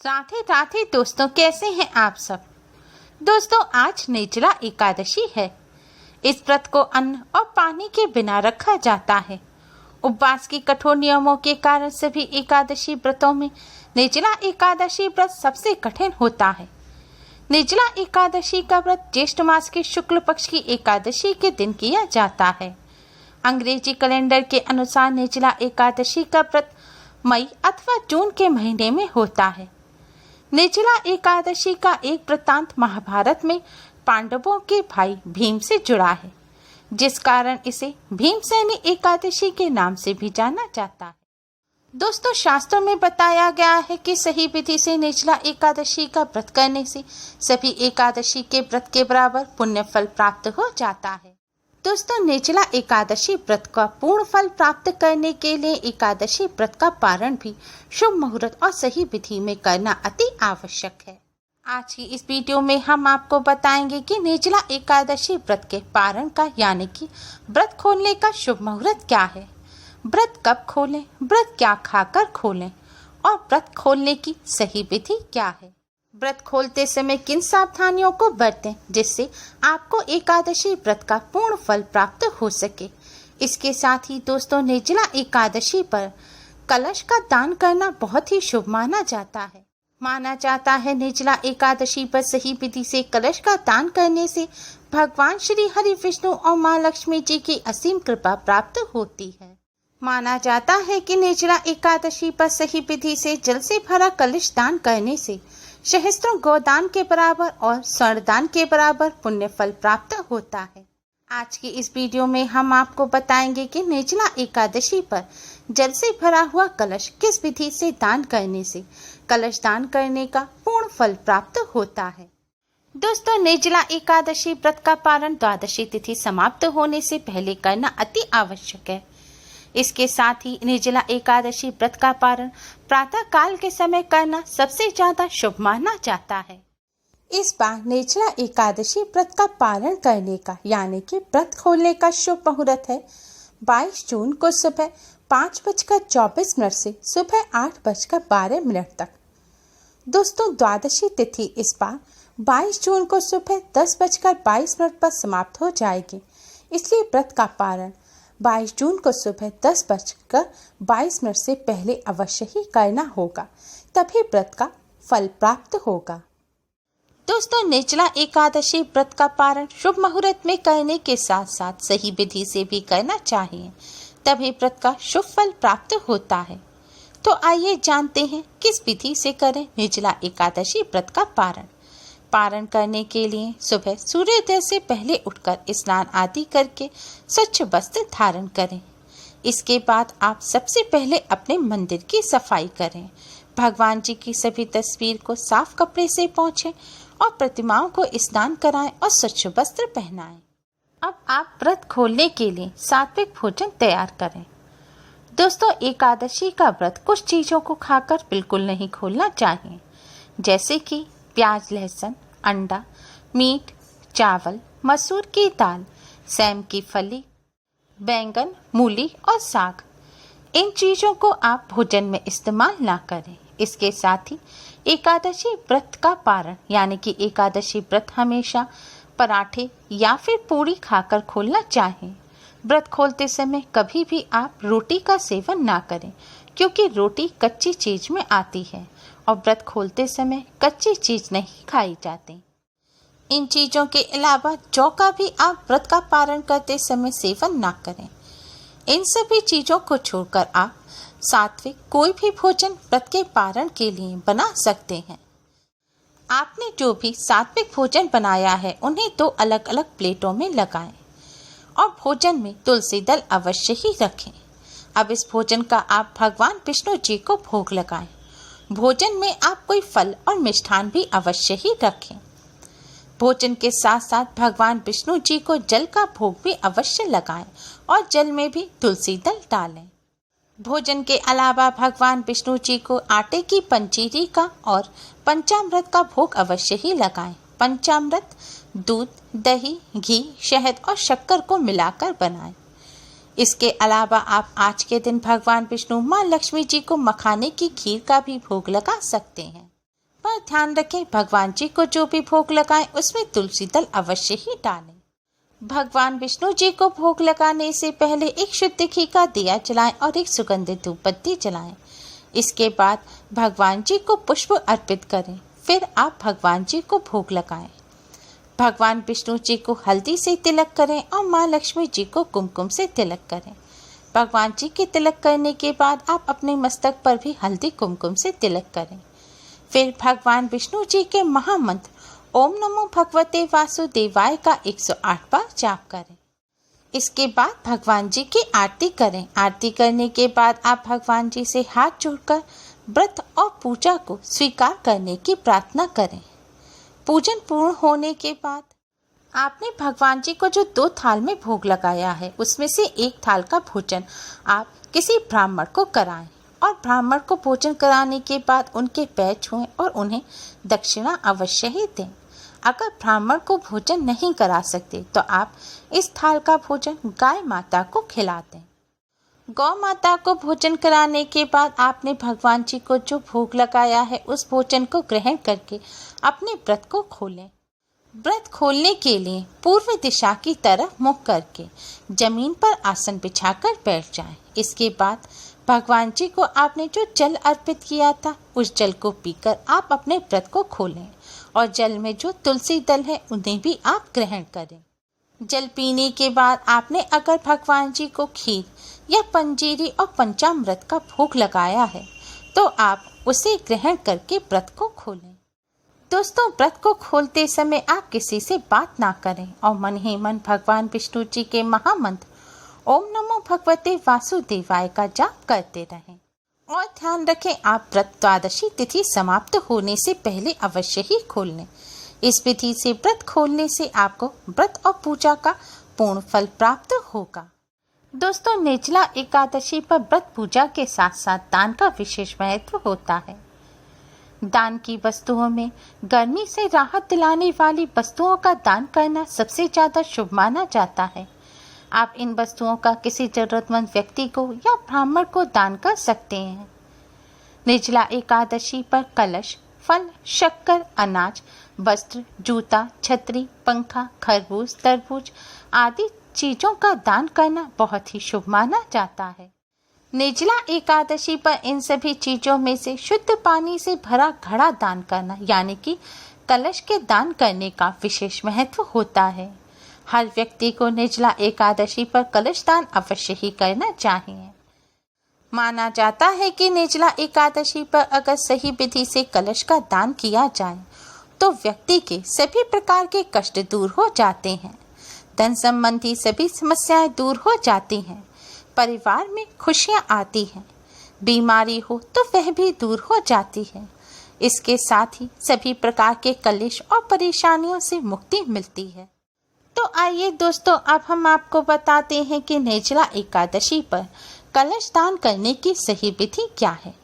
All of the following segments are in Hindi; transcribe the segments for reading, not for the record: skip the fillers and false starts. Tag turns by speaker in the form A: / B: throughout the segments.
A: राधे राधे दोस्तों, कैसे हैं आप सब। दोस्तों, आज निर्जला एकादशी है। इस व्रत को अन्न और पानी के बिना रखा जाता है। उपवास की कठोर नियमों के कारण सभी एकादशी व्रतों में निर्जला एकादशी व्रत सबसे कठिन होता है। निर्जला एकादशी का व्रत ज्येष्ठ मास के शुक्ल पक्ष की एकादशी के दिन किया जाता है। अंग्रेजी कैलेंडर के अनुसार निर्जला एकादशी का व्रत मई अथवा जून के महीने में होता है। निर्जला एकादशी का एक वृत्तांत महाभारत में पांडवों के भाई भीम से जुड़ा है, जिस कारण इसे भीमसेनी एकादशी के नाम से भी जाना जाता है। दोस्तों, शास्त्रों में बताया गया है कि सही विधि से निर्जला एकादशी का व्रत करने से सभी एकादशी के व्रत के बराबर पुण्य फल प्राप्त हो जाता है। दोस्तों, निर्जला एकादशी व्रत का पूर्ण फल प्राप्त करने के लिए एकादशी व्रत का पारण भी शुभ मुहूर्त और सही विधि में करना अति आवश्यक है। आज की इस वीडियो में हम आपको बताएंगे कि निर्जला एकादशी व्रत के पारण का यानी कि व्रत खोलने का शुभ मुहूर्त क्या है, व्रत कब खोलें, व्रत क्या खाकर खोलें और व्रत खोलने की सही विधि क्या है। व्रत खोलते समय किन सावधानियों को बरतें जिससे आपको एकादशी व्रत का पूर्ण फल प्राप्त हो सके। इसके साथ ही दोस्तों, निर्जला एकादशी पर कलश का दान करना बहुत ही शुभ माना जाता है। माना जाता है निर्जला एकादशी पर सही विधि से कलश का दान करने से भगवान श्री हरि विष्णु और माँ लक्ष्मी जी की असीम कृपा प्राप्त होती है। माना जाता है कि निर्जला एकादशी पर सही विधि से जल से भरा कलश दान करने से सहस्त्रों गोदान के बराबर और स्वर्णदान के बराबर पुण्य फल प्राप्त होता है। आज की इस वीडियो में हम आपको बताएंगे कि निर्जला एकादशी पर जल से भरा हुआ कलश किस विधि से दान करने से कलश दान करने का पूर्ण फल प्राप्त होता है। दोस्तों, निर्जला एकादशी व्रत का पारण द्वादशी तिथि समाप्त होने से पहले करना अति आवश्यक है। इसके साथ ही निर्जला एकादशी व्रत का पारण प्रातः काल के समय करना सबसे ज्यादा शुभ माना जाता है। इस बार निर्जला एकादशी व्रत का पारण करने का यानी कि व्रत खोलने का शुभ मुहूर्त है 22 जून को सुबह 5:24 से सुबह 8:12 तक। दोस्तों, द्वादशी तिथि इस बार 22 जून को सुबह 10:22 पर समाप्त हो जाएगी, इसलिए व्रत का पारण 22 जून को सुबह 10:22 से पहले अवश्य ही करना होगा, तभी व्रत का फल प्राप्त होगा। दोस्तों, निर्जला एकादशी व्रत का पारण शुभ मुहूर्त में करने के साथ साथ सही विधि से भी करना चाहिए, तभी व्रत का शुभ फल प्राप्त होता है। तो आइए जानते हैं किस विधि से करें निर्जला एकादशी व्रत का पारण। पारण करने के लिए सुबह सूर्योदय से पहले उठकर स्नान आदि करके स्वच्छ वस्त्र धारण करें। इसके बाद आप सबसे पहले अपने मंदिर की सफाई करें। भगवान जी की सभी तस्वीर को साफ कपड़े से पोंछें और प्रतिमाओं को स्नान कराएं और स्वच्छ वस्त्र पहनाएं। अब आप व्रत खोलने के लिए सात्विक भोजन तैयार करें। दोस्तों, एकादशी का व्रत कुछ चीजों को खाकर बिल्कुल नहीं खोलना चाहिए, जैसे कि प्याज, लहसुन, अंडा, मीट, चावल, मसूर की दाल, सेम की फली, बैंगन, मूली और साग। इन चीजों को आप भोजन में इस्तेमाल ना करें। इसके साथ ही एकादशी व्रत का पारण यानी कि एकादशी व्रत हमेशा पराठे या फिर पूरी खाकर खोलना चाहिए। व्रत खोलते समय कभी भी आप रोटी का सेवन ना करें, क्योंकि रोटी कच्ची चीज में आती है और व्रत खोलते समय कच्ची चीज नहीं खाई जाती। इन चीजों के अलावा जौ का भी आप व्रत का पारण करते समय सेवन ना करें। इन सभी चीजों को छोड़कर आप सात्विक कोई भी भोजन व्रत के पारण के लिए बना सकते हैं। आपने जो भी सात्विक भोजन बनाया है उन्हें 2 अलग अलग प्लेटों में लगाएं और भोजन में तुलसी दल अवश्य ही रखें। अब इस भोजन का आप भगवान विष्णु जी को भोग लगाएं। भोजन में आप कोई फल और मिष्ठान भी अवश्य ही रखें। भोजन के साथ साथ भगवान विष्णु जी को जल का भोग भी अवश्य लगाएं और जल में भी तुलसी दल डालें। भोजन के अलावा भगवान विष्णु जी को आटे की पंजीरी का और पंचामृत का भोग अवश्य ही लगाएं। पंचामृत दूध, दही, घी, शहद और शक्कर को मिलाकर बनाएं। इसके अलावा आप आज के दिन भगवान विष्णु, माँ लक्ष्मी जी को मखाने की खीर का भी भोग लगा सकते हैं। पर ध्यान रखें, भगवान जी को जो भी भोग लगाएं उसमें तुलसी दल अवश्य ही डालें। भगवान विष्णु जी को भोग लगाने से पहले एक शुद्ध घी का दिया जलाएं और एक सुगंधित धूप बत्ती जलाएं। इसके बाद भगवान जी को पुष्प अर्पित करें। फिर आप भगवान जी को भोग लगाएं। भगवान विष्णु जी को हल्दी से तिलक करें और माँ लक्ष्मी जी को कुमकुम से तिलक करें। भगवान जी के तिलक करने के बाद आप अपने मस्तक पर भी हल्दी कुमकुम से तिलक करें। फिर भगवान विष्णु जी के महामंत्र ओम नमो भगवते वासुदेवाय का 108 बार जाप करें। इसके बाद भगवान जी की आरती करें। आरती करने के बाद आप भगवान जी से हाथ जोड़कर व्रत और पूजा को स्वीकार करने की प्रार्थना करें। पूजन पूर्ण होने के बाद आपने भगवान जी को जो 2 थाल में भोग लगाया है उसमें से एक थाल का भोजन आप किसी ब्राह्मण को कराएं और ब्राह्मण को भोजन कराने के बाद उनके पैर छुएं और उन्हें दक्षिणा अवश्य ही दें। अगर ब्राह्मण को भोजन नहीं करा सकते तो आप इस थाल का भोजन गाय माता को खिला दें। गौ माता को भोजन कराने के बाद आपने भगवान जी को जो भोग लगाया है उस भोजन को ग्रहण करके अपने व्रत को खोलें। व्रत खोलने के लिए पूर्व दिशा की तरफ मुख करके जमीन पर आसन बिछाकर बैठ जाएं। इसके बाद भगवान जी को आपने जो जल अर्पित किया था उस जल को पीकर आप अपने व्रत को खोलें और जल में जो तुलसी दल है उन्हें भी आप ग्रहण करें। जल पीने के बाद आपने अगर भगवान जी को खीर या पंजीरी और पंचामृत का भोग लगाया है तो आप उसे ग्रहण करके व्रत को खोलें। दोस्तों, व्रत को खोलते समय आप किसी से बात ना करें और मन ही मन भगवान विष्णु जी के महामंत्र ओम नमो भगवते वासुदेवाय का जाप करते रहें। और ध्यान रखें, आप व्रत द्वादशी तिथि समाप्त होने से पहले अवश्य ही खोल लें। इस विधि से व्रत खोलने से आपको व्रत और पूजा का पूर्ण फल प्राप्त होगा। दोस्तों, निर्जला एकादशी पर व्रत पूजा के साथ साथ दान का विशेष महत्व होता है। दान की वस्तुओं में गर्मी से राहत दिलाने वाली वस्तुओं का दान करना सबसे ज्यादा शुभ माना जाता है। आप इन वस्तुओं का किसी जरूरतमंद व्यक्ति को या ब्राह्मण को दान कर सकते हैं। निर्जला एकादशी पर कलश, फल, शक्कर, अनाज, वस्त्र, जूता, छतरी, पंखा, खरबूज, तरबूज आदि चीजों का दान करना बहुत ही शुभ माना जाता है। निर्जला एकादशी पर इन सभी चीजों में से शुद्ध पानी से भरा घड़ा दान करना यानी कि कलश के दान करने का विशेष महत्व होता है। हर व्यक्ति को निर्जला एकादशी पर कलश दान अवश्य ही करना चाहिए। माना जाता है कि निर्जला एकादशी पर अगर सही विधि से कलश का दान किया जाए तो व्यक्ति के सभी प्रकार के कष्ट दूर हो जाते हैं, धन संबंधी सभी समस्याएं दूर हो जाती हैं, परिवार में खुशियां आती हैं, बीमारी हो तो वह भी दूर हो जाती है। इसके साथ ही सभी प्रकार के कलेश और परेशानियों से मुक्ति मिलती है। तो आइए दोस्तों, अब हम आपको बताते हैं कि निर्जला एकादशी पर कलश दान करने की सही विधि क्या है।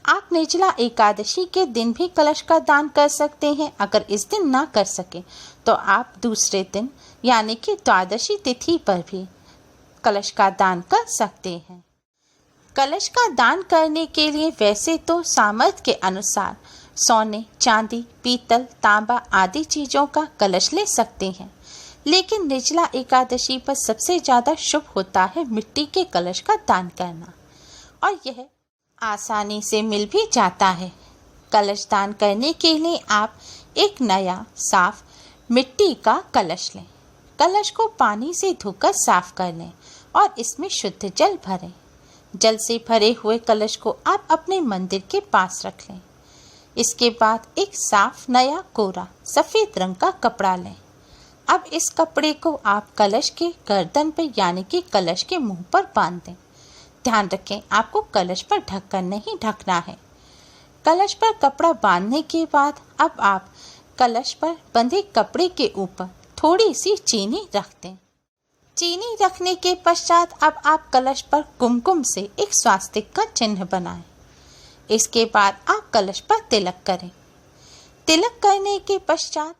A: आप निर्जला एकादशी के दिन भी कलश का दान कर सकते हैं। अगर इस दिन ना कर सके तो आप दूसरे दिन यानी कि द्वादशी तिथि पर भी कलश का दान कर सकते हैं। कलश का दान करने के लिए वैसे तो सामर्थ्य के अनुसार सोने, चांदी, पीतल, तांबा आदि चीजों का कलश ले सकते हैं, लेकिन निर्जला एकादशी पर सबसे ज्यादा शुभ होता है मिट्टी के कलश का दान करना, और यह आसानी से मिल भी जाता है। कलश दान करने के लिए आप एक नया साफ मिट्टी का कलश लें। कलश को पानी से धोकर साफ कर लें और इसमें शुद्ध जल भरें। जल से भरे हुए कलश को आप अपने मंदिर के पास रख लें। इसके बाद एक साफ नया कोरा सफेद रंग का कपड़ा लें। अब इस कपड़े को आप कलश के गर्दन पर यानी कि कलश के मुंह पर बांध दें। ध्यान रखें, आपको कलश पर ढककर नहीं ढकना है। कलश पर कपड़ा बांधने के बाद अब आप कलश पर बंधे कपड़े के ऊपर थोड़ी सी चीनी रख दें। चीनी रखने के पश्चात अब आप कलश पर कुमकुम से एक स्वास्तिक का चिन्ह बनाएं। इसके बाद आप कलश पर तिलक करें। तिलक करने के पश्चात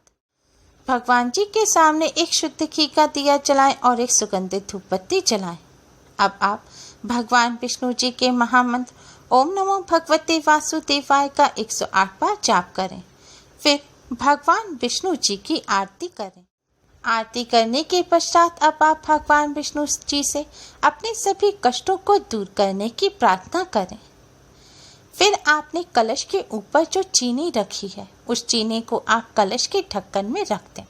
A: भगवान जी के सामने एक शुद्ध घी का दिया जलाएं और एक सुगंधित धूप बत्ती जलाएं। अब आप भगवान विष्णु जी के महामंत्र ओम नमो भगवते वासुदेवाय का 108 बार जाप करें। फिर भगवान विष्णु जी की आरती करें। आरती करने के पश्चात अब आप भगवान विष्णु जी से अपने सभी कष्टों को दूर करने की प्रार्थना करें। फिर आपने कलश के ऊपर जो चीनी रखी है उस चीनी को आप कलश के ढक्कन में रख दें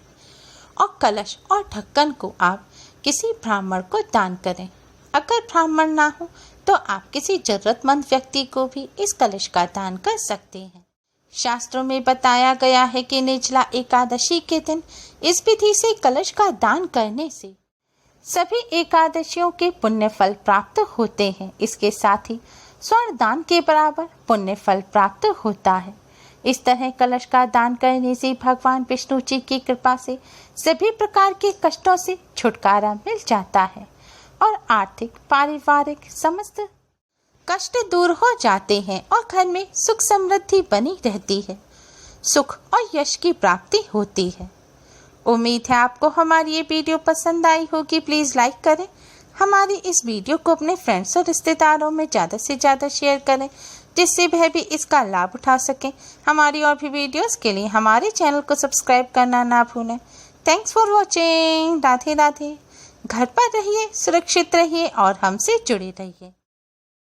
A: और कलश और ढक्कन को आप किसी ब्राह्मण को दान करें। अगर ब्राह्मण ना हो तो आप किसी जरूरतमंद व्यक्ति को भी इस कलश का दान कर सकते हैं। शास्त्रों में बताया गया है कि निर्जला एकादशी के दिन इस विधि से कलश का दान करने से सभी एकादशियों के पुण्य फल प्राप्त होते हैं। इसके साथ ही स्वर्ण दान के बराबर पुण्य फल प्राप्त होता है। इस तरह कलश का दान करने से भगवान विष्णु जी की कृपा से सभी प्रकार के कष्टों से छुटकारा मिल जाता है और आर्थिक पारिवारिक समस्त कष्ट दूर हो जाते हैं और घर में सुख समृद्धि बनी रहती है, सुख और यश की प्राप्ति होती है। उम्मीद है आपको हमारी ये वीडियो पसंद आई होगी। प्लीज़ लाइक करें, हमारी इस वीडियो को अपने फ्रेंड्स और रिश्तेदारों में ज़्यादा से ज़्यादा शेयर करें जिससे वह भी इसका लाभ उठा सकें। हमारी और भी वीडियोस के लिए हमारे चैनल को सब्सक्राइब करना ना भूलें। Thanks for watching. Radhe Radhe. घर पर रहिए, सुरक्षित रहिए और हमसे जुड़े रहिए।